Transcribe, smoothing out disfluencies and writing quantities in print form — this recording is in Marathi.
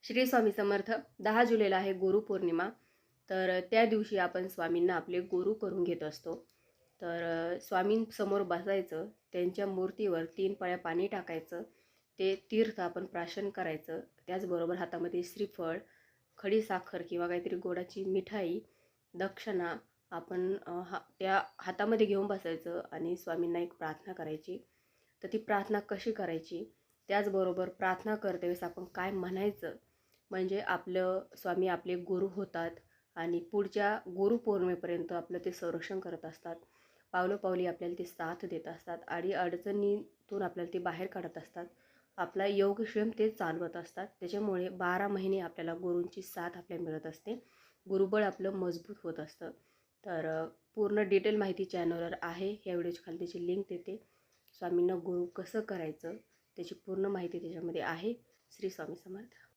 श्री स्वामी समर्थ. 10 जुलैला आहे गुरुपौर्णिमा. तर त्या दिवशी आपण स्वामींना आपले गुरु करून घेत असतो. तर स्वामींसमोर बसायचं, त्यांच्या मूर्तीवर 3 पळ्या पाणी टाकायचं, ते तीर्थ आपण प्राशन करायचं. त्याचबरोबर हातामध्ये श्रीफळ, खडी साखर किंवा काहीतरी गोडाची मिठाई, दक्षिणा आपण त्या हातामध्ये घेऊन बसायचं आणि स्वामींना एक प्रार्थना करायची. तर ती प्रार्थना कशी करायची, त्याचबरोबर प्रार्थना करते वेळेस आपण काय म्हणायचं, म्हणजे आपलं स्वामी आपले गुरु होतात आणि पुढच्या गुरुपौर्णिमेपर्यंत आपलं ते संरक्षण करत असतात. पावलोपावली आपल्याला ते साथ देत असतात. अडचणीतून आपल्याला ते बाहेर काढत असतात. आपला योगक्षेम ते चालवत असतात. त्याच्यामुळे 12 महिने आपल्याला गुरूंची साथ आपल्याला मिळत असते. गुरुबळ आपलं मजबूत होत असतं. तर पूर्ण डिटेल माहिती चॅनलवर आहे. ह्या व्हिडिओच्या खाली त्याची लिंक देते. स्वामींना गुरु कसं करायचं त्याची पूर्ण माहिती त्याच्यामध्ये आहे. श्री स्वामी समर्थ.